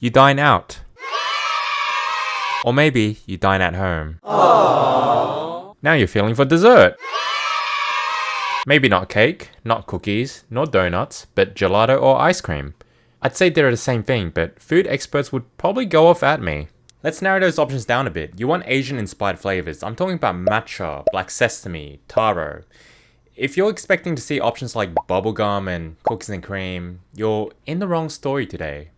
You dine out. Or maybe you dine at home. Aww. Now you're feeling for dessert. Maybe not cake, not cookies, nor donuts, but gelato or ice cream. I'd say they're the same thing, but food experts would probably go off at me. Let's narrow those options down a bit. You want Asian-inspired flavors. I'm talking about matcha, black sesame, taro. If you're expecting to see options like bubblegum and cookies and cream, you're in the wrong story today.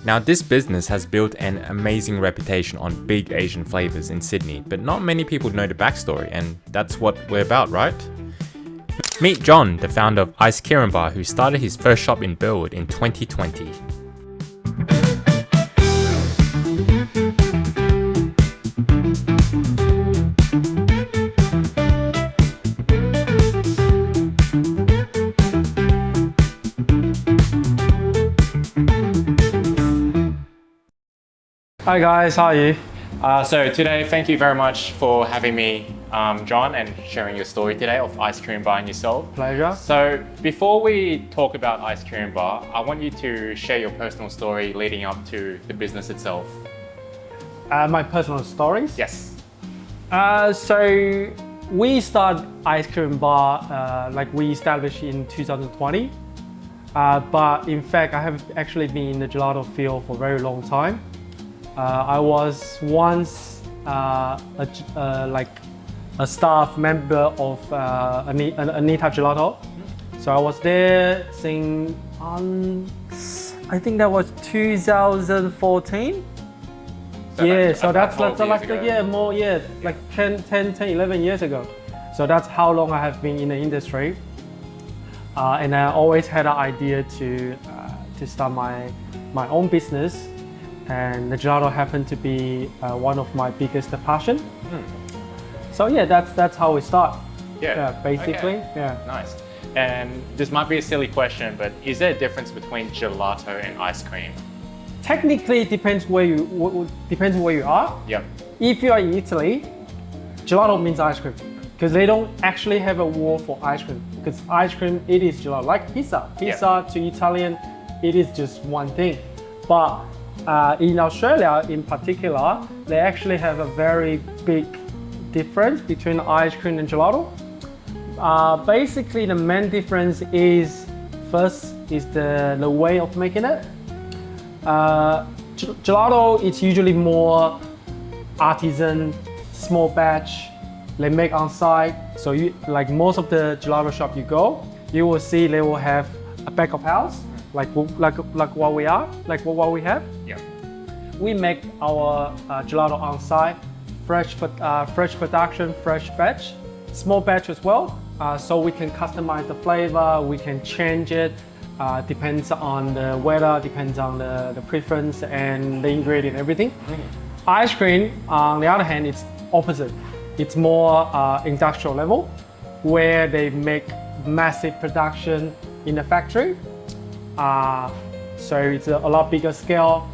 Now, this business has built an amazing reputation on big Asian flavors in Sydney, but not many people know the backstory, and that's what we're about, right? Meet John, the founder of Ice Kirin Bar, who started his first shop in Burwood in 2020. Hi guys, how are you? So today, thank you very much for having me, John, and sharing your story today of Ice Kirin Bar and yourself. Pleasure. So before we talk about Ice Kirin Bar, I want you to share your personal story leading up to the business itself. My personal stories? Yes. So we started Ice Kirin Bar like we established in 2020. But in fact, I have actually been in the gelato field for a very long time. I was once like a staff member of Anita Gelato. So I was there since I think that was 2014. So so that's like 10 11 years ago. So that's how long I have been in the industry. And I always had an idea to start my own business. And the gelato happened to be one of my biggest passion. So yeah, that's how we start. Yeah, basically. Okay. Yeah. Nice. And this might be a silly question, but is there a difference between gelato and ice cream? Technically, it depends where you are. Yep. If you are in Italy, gelato means ice cream because they don't actually have a word for ice cream. Because ice cream, it is gelato, like pizza. Pizza to Italian, it is just one thing. But in Australia, in particular, they actually have a very big difference between ice cream and gelato. Basically, the main difference is first is the way of making it. Gelato is usually more artisan, small batch. They make on site. So you like most of the gelato shop you go, you will see they will have a back of house. Like what we are, like what we have. Yeah. We make our gelato on site, fresh production, fresh batch, small batch as well. So we can customize the flavor, we can change it. Depends on the weather, depends on the preference and the ingredient, everything. Ice cream, on the other hand, it's opposite. It's more industrial level, where they make massive production in the factory. So it's a lot bigger scale.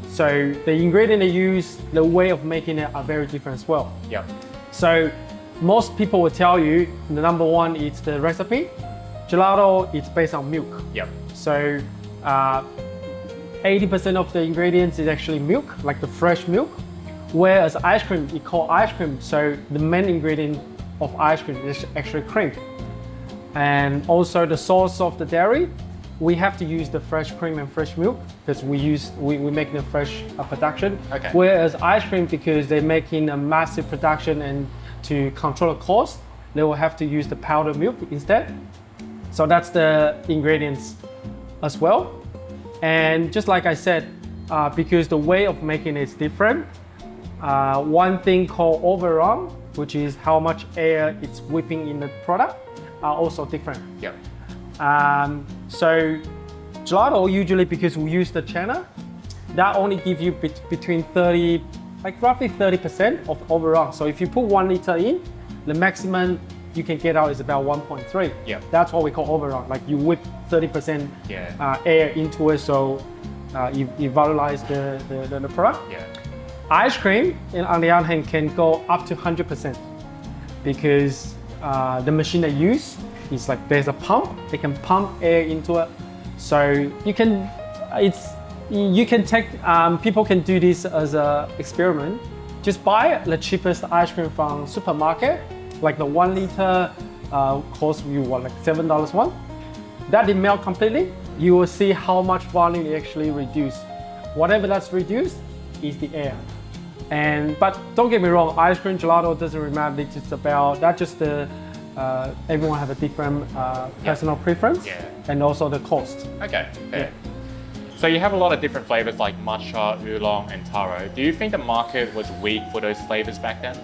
So the ingredient they use, the way of making it are very different as well. Yeah. So most people will tell you the number one is the recipe. Gelato, it's based on milk. Yep. So 80% of the ingredients is actually milk, like the fresh milk. Whereas ice cream, you call ice cream. So the main ingredient of ice cream is actually cream. And also the source of the dairy, we have to use the fresh cream and fresh milk because we make the fresh production. Okay. Whereas ice cream, because they're making a massive production and to control the cost, they will have to use the powdered milk instead. So that's the ingredients as well. And just like I said, because the way of making it is different, one thing called overrun, which is how much air it's whipping in the product, are also different. Yep. So gelato, usually because we use the chana, that only give you between 30, like roughly 30% of overrun. So if you put 1 liter in, the maximum you can get out is about 1.3. Yeah. That's what we call overrun. Like you whip 30% air into it, so you volatilize the product. Yeah. Ice cream, on the other hand, can go up to 100% because the machine they use is like there's a pump. They can pump air into it, so you can. It's you can take, people can do this as an experiment. Just buy the cheapest ice cream from supermarket, like the 1 liter costs you what, like $7 one. That it melt completely, you will see how much volume it actually reduce. Whatever that's reduced is the air. But don't get me wrong, ice cream gelato doesn't really matter. It's just about that. Just the everyone have a different personal preference, and also the cost. Okay. Yeah. So you have a lot of different flavors like matcha, oolong, and taro. Do you think the market was weak for those flavors back then?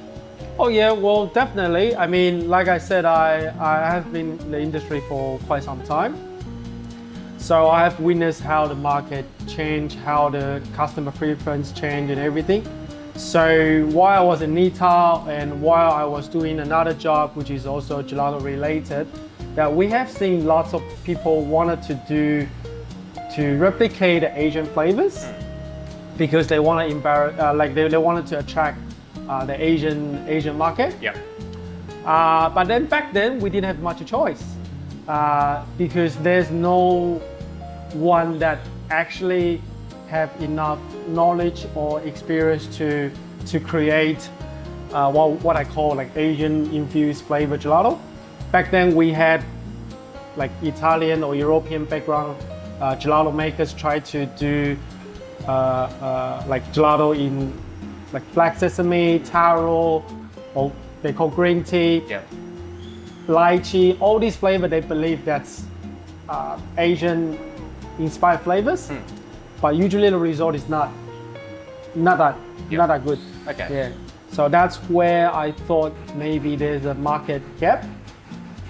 Oh yeah, well definitely. I mean, like I said, I have been in the industry for quite some time. So I have witnessed how the market changed, how the customer preference changed and everything. So while I was in Nita and while I was doing another job, which is also gelato related, that we have seen lots of people wanted to replicate the Asian flavors because they want to they wanted to attract the Asian market. Yeah. But then back then we didn't have much choice because there's no one that actually have enough knowledge or experience to create what I call like Asian infused flavor gelato. Back then we had like Italian or European background gelato makers try to do like gelato in like black sesame, taro, or they call green tea, lychee, all these flavors they believe that's Asian inspired flavors. But usually the result is not that good. Okay. Yeah. So that's where I thought maybe there's a market gap,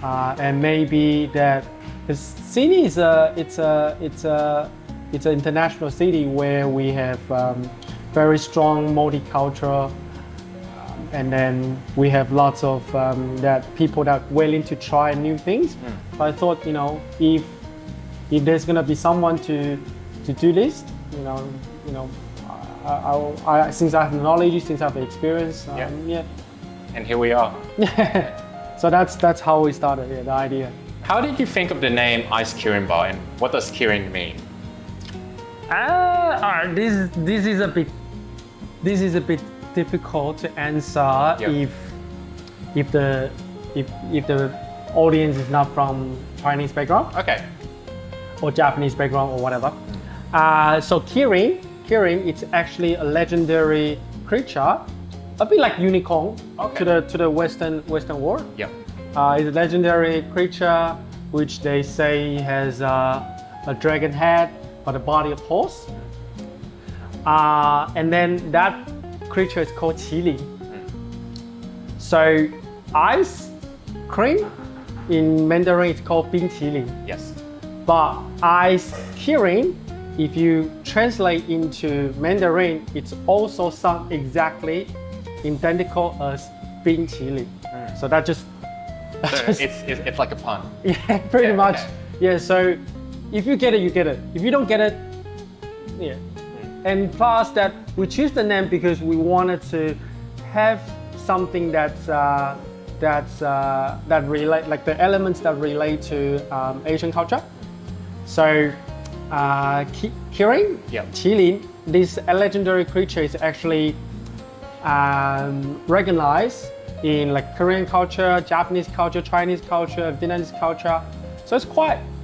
and maybe that the city is it's an international city where we have very strong multicultural, and then we have lots of that people that are willing to try new things. So I thought, you know, if there's gonna be someone to do this, I since I have the knowledge, since I have the experience, And here we are. So that's how we started, the idea. How did you think of the name Ice Kirin Bar, and what does Kirin mean? This is a bit difficult to answer if the audience is not from Chinese background. Okay. Or Japanese background or whatever. So Kirin, it's actually a legendary creature, a bit like unicorn to the Western world. Yep. It's a legendary creature which they say has a dragon head but a body of horse. And then that creature is called Kirin. So ice cream in Mandarin it's called Bing Kirin. Yes. But ice Kirin, if you translate into Mandarin, it's also sound exactly identical as Bing Kirin. So it's like a pun. Yeah, pretty much. Okay. Yeah, so if you get it, you get it. If you don't get it, yeah. And plus that we choose the name because we wanted to have something that relate, like the elements that relate to Asian culture. So Kirin, this legendary creature is actually recognized in like Korean culture, Japanese culture, Chinese culture, Vietnamese culture. So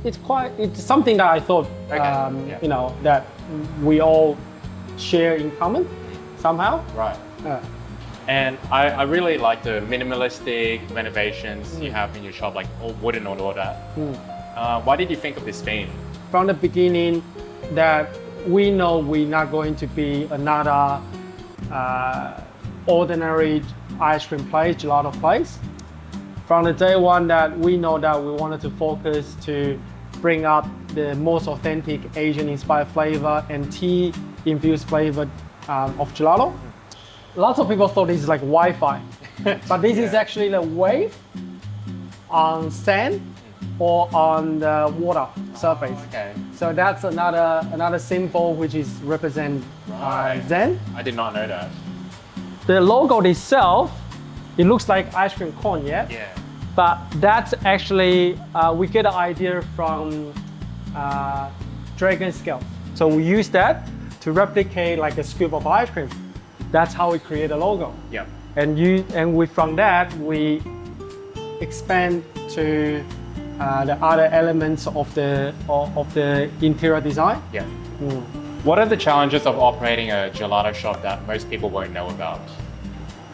it's something that I thought that we all share in common somehow. Right. And I really like the minimalistic renovations you have in your shop, like all wooden and all that. Why did you think of this theme? From the beginning, that we know we're not going to be another ordinary ice cream place, gelato place. From the day one that we know that we wanted to focus to bring up the most authentic Asian inspired flavor and tea-infused flavor of gelato. Lots of people thought this is like Wi-Fi, but this is actually the wave on sand or on the water surface. So that's another symbol which is represent Zen. I did not know that. The logo itself, it looks like ice cream cone, yeah? But that's actually, we get the idea from dragon scale. So we use that to replicate like a scoop of ice cream. That's how we create a logo. Yeah. From that we expand to the other elements of the interior design. Yeah. What are the challenges of operating a gelato shop that most people won't know about?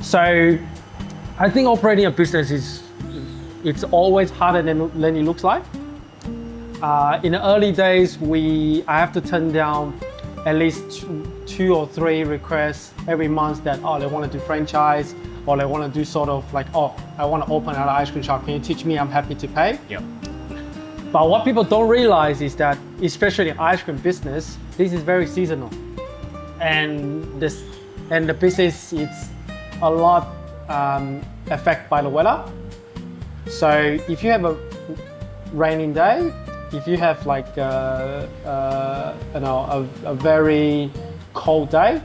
So I think operating a business it's always harder than it looks like. In the early days, I have to turn down at least 2 or 3 requests every month that, they want to do franchise, or they want to do sort of like, I want to open another ice cream shop. Can you teach me? I'm happy to pay. Yeah. But what people don't realize is that, especially in ice cream business, this is very seasonal. And the business is a lot affected by the weather. So if you have a raining day, if you have like a very cold day,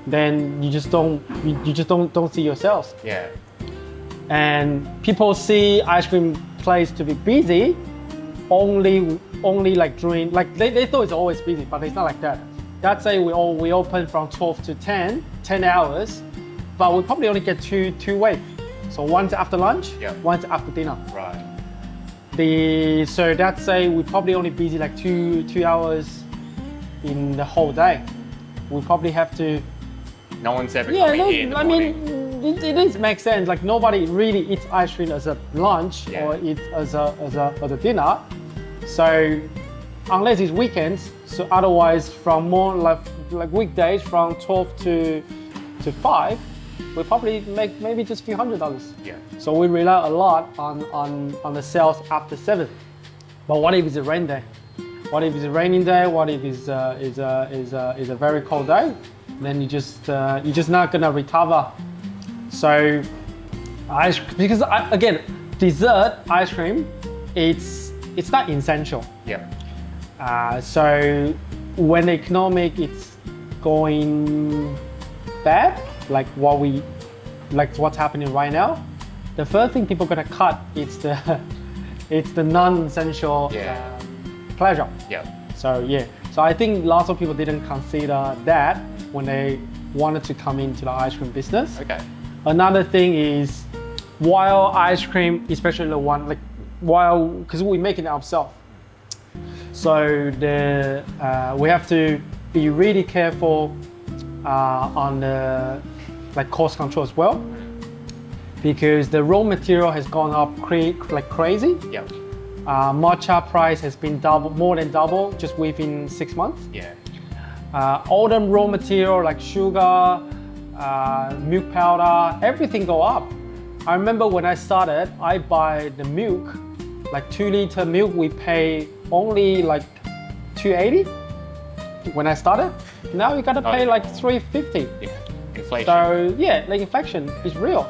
then you just don't see your sales. Yeah. And people see ice cream place to be busy only like during, like they thought it's always busy, but it's not like that. Let's say we open from 12 to 10 hours, but we probably only get two waves. So one's after lunch, one's after dinner. Right. So let's say we probably only busy like two hours in the whole day. We probably have to. No one's ever coming in the morning. It makes sense. Like nobody really eats ice cream as a lunch or eats as a dinner. So unless it's weekends, so otherwise from more like weekdays from 12 to 5, we probably make maybe just a few $100s. Yeah. So we rely a lot on the sales after 7. But what if it's a rain day? What if it's a raining day? What if it's a very cold day? Then you're just not gonna recover. So because again, dessert ice cream, it's not essential. Yeah. So when the economic it's going bad, like what's happening right now, the first thing people gonna cut is the non-essential pleasure. Yeah. So I think lots of people didn't consider that when they wanted to come into the ice cream business. Okay. Another thing is, while ice cream, especially the one because we make it ourselves, so we have to be really careful on the cost control as well, because the raw material has gone up like crazy. Yeah. Matcha price has been more than double just within 6 months. Yeah. All the raw material like sugar, milk powder, everything go up. I remember when I started, I buy the milk, like 2-liter milk, we pay only like $2.80 when I started. Now you gotta pay like $3.50. Yeah. Inflation. So yeah, like inflation is real.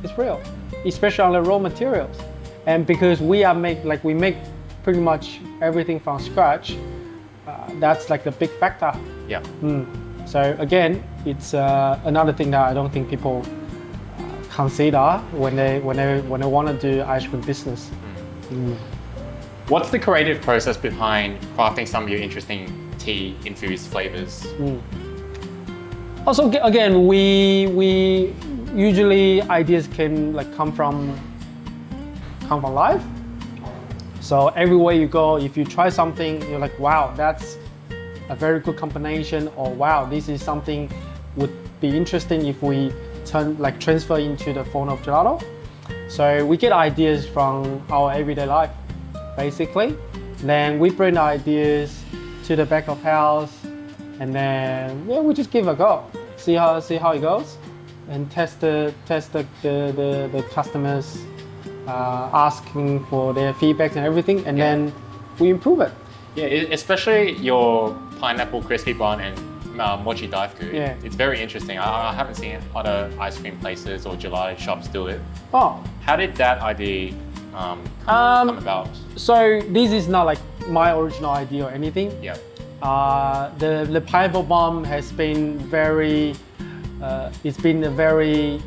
It's real, especially on the raw materials. And because we make pretty much everything from scratch, that's like the big factor. Yeah. So again, it's another thing that I don't think people consider when they want to do ice cream business. What's the creative process behind crafting some of your interesting tea-infused flavors? Also, again, we usually ideas can come from life. So everywhere you go, if you try something, you're like, wow, that's a very good combination, or wow, this is something would be interesting if we transfer into the form of gelato. So we get ideas from our everyday life, basically. Then we bring the ideas to the back of house, and then we just give it a go, see how it goes, and test the customers, asking for their feedback and everything, and then we improve it. Yeah, especially your pineapple crispy bun and mochi daifku. Yeah. It's very interesting. I haven't seen other ice cream places or gelato shops do it. Oh. How did that idea come about? So this is not like my original idea or anything. Yeah. The pineapple bun has been it's been a very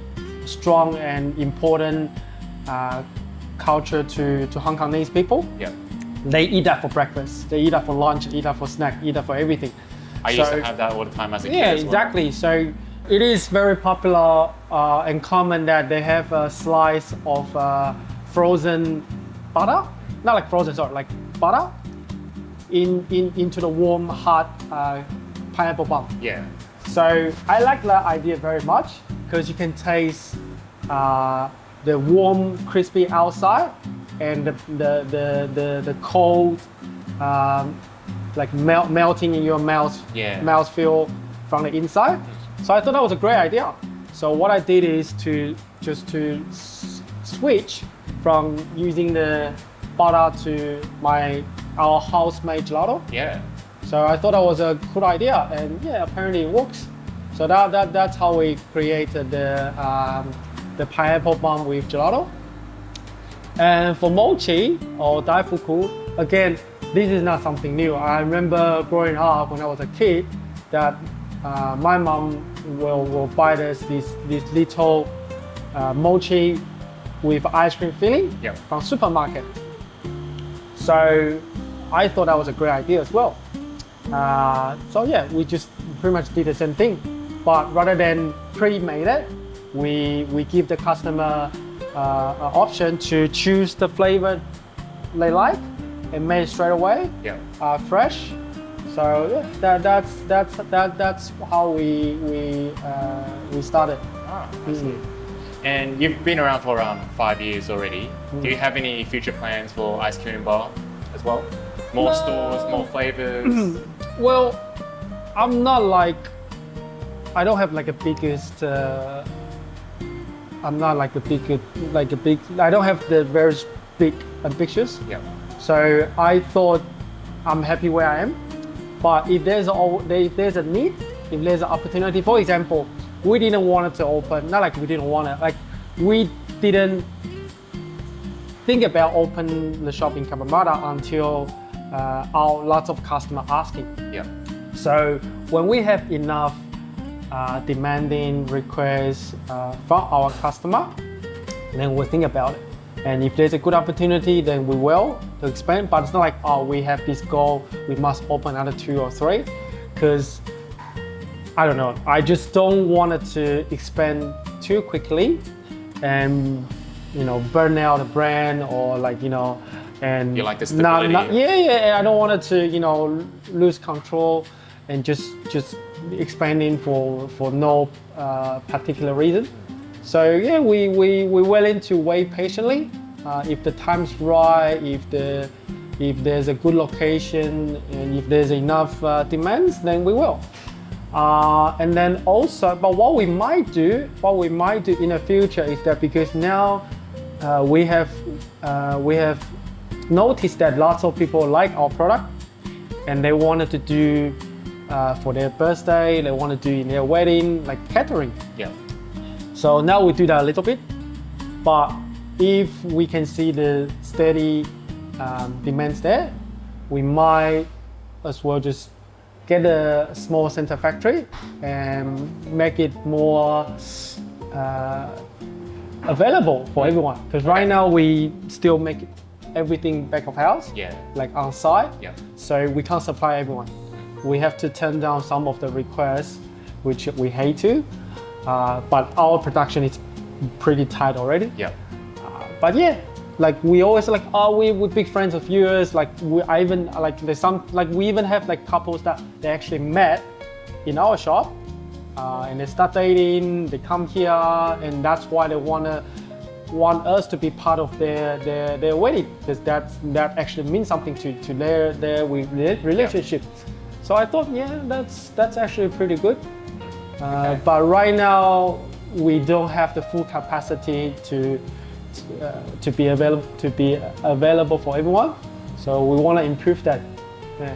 strong and important culture to Hong Kongese people. Yeah. They eat that for breakfast, they eat that for lunch, eat that for snack, eat that for everything. I used to have that all the time as a kid Yeah, as well. exactly. So it is very popular and common that they have a slice of frozen butter, not like frozen, sorry, like butter into the warm, hot pineapple bun. Yeah. So I like that idea very much because you can taste the warm, crispy outside and the cold, like melting in your mouth feel from the inside. So I thought that was a great idea. So what I did is to switch from using the butter to our house-made gelato. Yeah. So I thought that was a good idea, and yeah, apparently it works. So that's how we created the pineapple bun with gelato. And for mochi or daifuku, again, this is not something new. I remember growing up when I was a kid that my mom will buy this little mochi with ice cream filling from supermarket. So I thought that was a great idea as well. So yeah, we just pretty much did the same thing, but rather than pre-made it, we give the customer an option to choose the flavor they like and made it straight away, fresh. So yeah, that's how we started. Ah, I see. And you've been around for around 5 years already. Do you have any future plans for ice cream bar as well? More stores, more flavors? Well, I'm not like, I don't have like a biggest, I'm not like I don't have the very big ambitions. Yeah. So I thought I'm happy where I am. But if there's a need, if there's an opportunity, for example, we didn't want it to open, not like we didn't want it, like we didn't think about opening the shop in Cabramatta until our lots of customers asking. Yeah. So when we have enough demanding requests from our customer, then we'll think about it. And if there's a good opportunity, then we will to expand. But it's not like, oh, we have this goal, we must open another 2 or 3, because I don't know. I just don't want it to expand too quickly, and burn out the brand or and you like the stability. Yeah. I don't want it to lose control and just expanding for no particular reason. So yeah, we willing to wait patiently. If the time's right, if there's a good location and if there's enough demands, then we will. And then also, but what we might do in the future is that, because now we have noticed that lots of people like our product and they wanted to do for their birthday, they want to do in their wedding, like catering. Yeah. So now we do that a little bit, but if we can see the steady demands there, we might as well just get a small center factory and make it more available for everyone. Because right now we still make everything back of house, like on site. Yeah. So we can't supply everyone. We have to turn down some of the requests, which we hate to. But our production is pretty tight already. Yeah. But yeah, like we always like, we're big friends of yours. Like we even have like couples that they actually met in our shop, and they start dating. They come here, and that's why they want us to be part of their wedding, because that actually means something to their relationship. So I thought, yeah, that's actually pretty good. But right now we don't have the full capacity to be available for everyone. So we want to improve that. Yeah.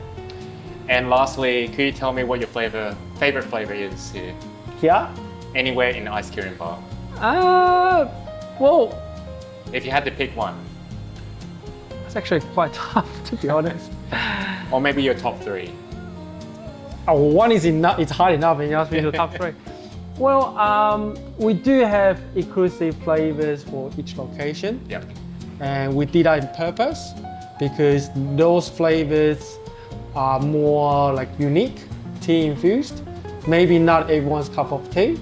And lastly, could you tell me what your favorite flavor is here? Yeah. Anywhere in the ice cream bar. Well, if you had to pick one. It's actually quite tough, to be honest. Or maybe your top 3. One is enough. It's hard enough, and you ask me to top 3. Well, we do have exclusive flavors for each location. Yeah. And we did that on purpose because those flavors are more like unique tea infused. Maybe not everyone's cup of tea,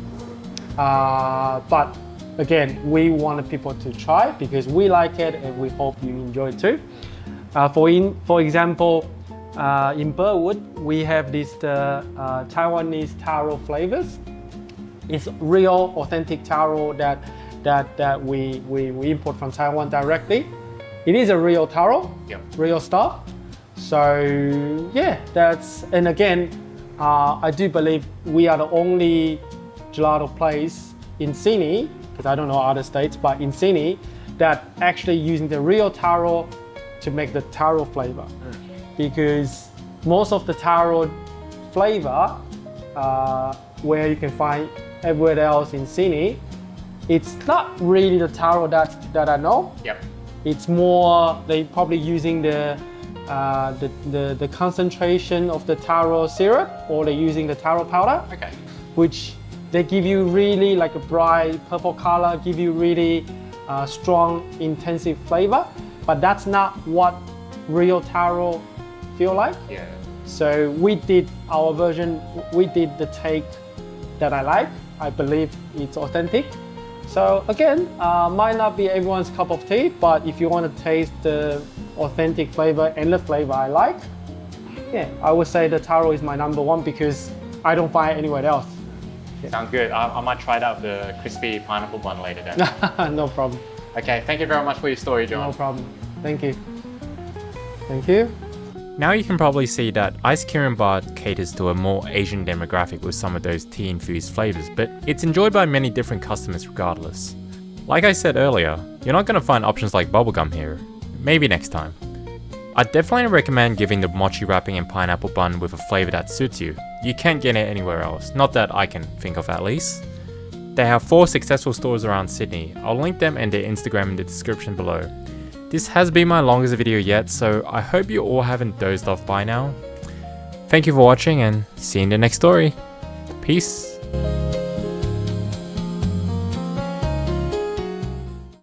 but again, we wanted people to try because we like it and we hope you enjoy it too. For example, in Burwood, we have this Taiwanese taro flavors. It's real, authentic taro that we import from Taiwan directly. It is a real taro, real stuff. So yeah, and again, I do believe we are the only gelato place in Sydney, because I don't know other states, but in Sydney, that actually using the real taro to make the taro flavor. Because most of the taro flavor, where you can find everywhere else in Sydney, it's not really the taro that I know. It's more, they probably using the concentration of the taro syrup, or they're using the taro powder, which they give you really like a bright purple color, give you really strong, intensive flavor. But that's not what real taro feel like. So we did our version, we did the take that I like. I believe it's authentic. So again, might not be everyone's cup of tea, but if you want to taste the authentic flavor and the flavor I like, yeah, I would say the taro is my #1 because I don't find it anywhere else. Sounds good. I might try it out, the crispy pineapple bun later then. No problem. Okay, thank you very much for your story, John. No problem. Thank you. Thank you. Now you can probably see that Ice Kirin Bar caters to a more Asian demographic with some of those tea-infused flavors, but it's enjoyed by many different customers regardless. Like I said earlier, you're not going to find options like bubblegum here. Maybe next time. I'd definitely recommend giving the mochi wrapping and pineapple bun with a flavor that suits you. You can't get it anywhere else, not that I can think of at least. They have 4 successful stores around Sydney. I'll link them and their Instagram in the description below. This has been my longest video yet, so I hope you all haven't dozed off by now. Thank you for watching and see you in the next story. Peace.